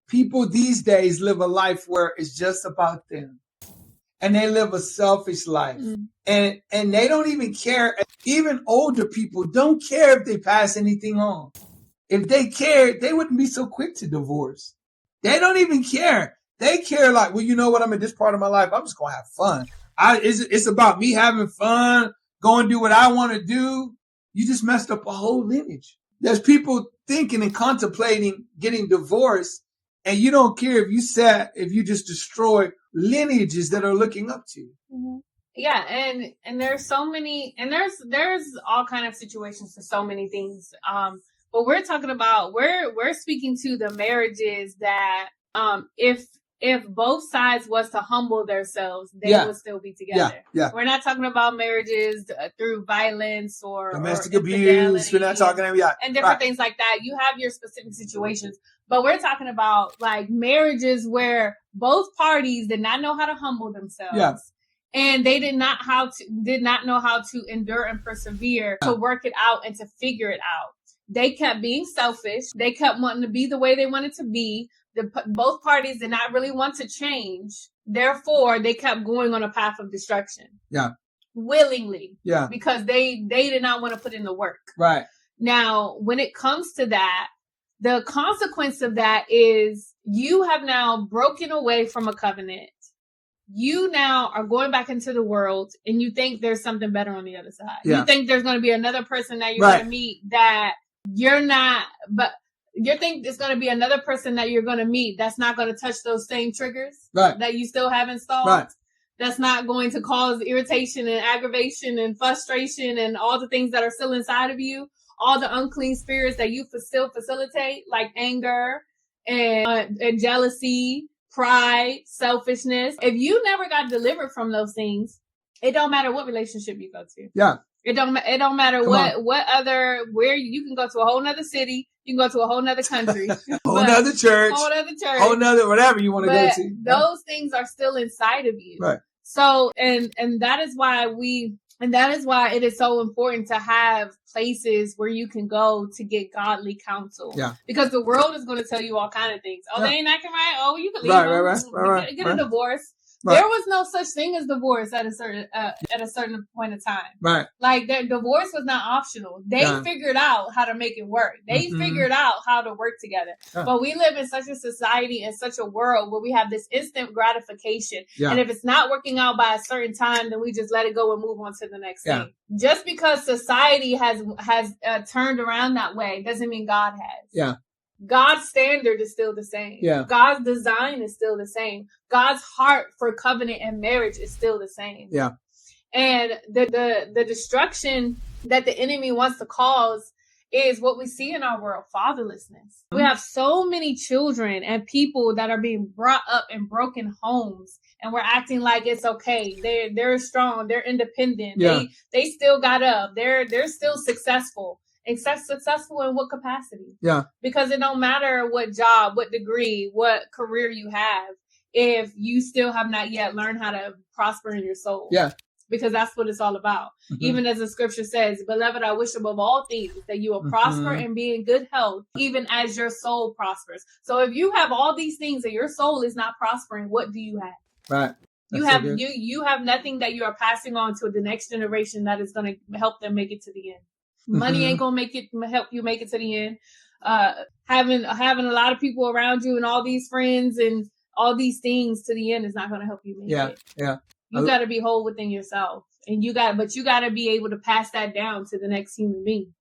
people these days live a life where it's just about them. And they live a selfish life. And they don't even care. Even older people don't care if they pass anything on. If they cared, they wouldn't be so quick to divorce. They don't even care. They care like, well, you know what? I'm in this part of my life. I'm just going to have fun. It's about me having fun, go and do what I want to do. You just messed up a whole lineage. There's people thinking and contemplating getting divorced, and you don't care if you just destroy lineages that are looking up to you. Mm-hmm. Yeah, and there's so many, and there's all kind of situations for so many things. But we're talking about we're speaking to the marriages that if both sides was to humble themselves, they would still be together. Yeah. We're not talking about marriages through violence or domestic abuse. We're not talking about and different things like that. You have your specific situations, but we're talking about like marriages where both parties did not know how to humble themselves. Yeah. And they did not know how to endure and persevere to work it out and to figure it out. They kept being selfish. They kept wanting to be the way they wanted to be. Both parties did not really want to change. Therefore, they kept going on a path of destruction. Yeah. Willingly. Yeah. Because they did not want to put in the work. Right. Now, when it comes to that, the consequence of that is you have now broken away from a covenant. You now are going back into the world and you think there's something better on the other side. Yeah. You think there's going to be another person that you're going to meet that you're not, but you think there's going to be another person that you're going to meet that's not going to touch those same triggers that you still have installed. Right. That's not going to cause irritation and aggravation and frustration and all the things that are still inside of you. All the unclean spirits that you still facilitate, like anger and jealousy, pride, selfishness. If you never got delivered from those things, it don't matter what relationship you go to. Yeah. It don't matter where you can go to a whole nother city. You can go to a whole nother country. whole nother church. Whole nother whatever you want to go to. Those things are still inside of you. Right. So, and that is why it is so important to have places where you can go to get godly counsel. Yeah. Because the world is going to tell you all kind of things. Oh, they ain't acting right. Oh, you can leave them. Right. Get a divorce. Right. There was no such thing as divorce at a certain point in time. Right. Like their divorce was not optional. They figured out how to make it work. They figured out how to work together. But we live in such a society and such a world where we have this instant gratification. Yeah. And if it's not working out by a certain time, then we just let it go and move on to the next thing. Just because society has turned around that way doesn't mean God has. Yeah. God's standard is still the same. Yeah. God's design is still the same. God's heart for covenant and marriage is still the same. Yeah. And the destruction that the enemy wants to cause is what we see in our world, fatherlessness. We have so many children and people that are being brought up in broken homes, and we're acting like it's okay. They're strong. They're independent. Yeah. They still got up. They're still successful. Successful in what capacity? Yeah. Because it don't matter what job, what degree, what career you have, if you still have not yet learned how to prosper in your soul. Yeah. Because that's what it's all about. Mm-hmm. Even as the scripture says, beloved, I wish above all things that you will prosper and be in good health, even as your soul prospers. So if you have all these things and your soul is not prospering, what do you have? Right. You have nothing that you are passing on to the next generation that is going to help them make it to the end. Money ain't gonna help you make it to the end. Having a lot of people around you and all these friends and all these things to the end is not gonna help you make it. Yeah. You gotta be whole within yourself, and you gotta be able to pass that down to the next human being.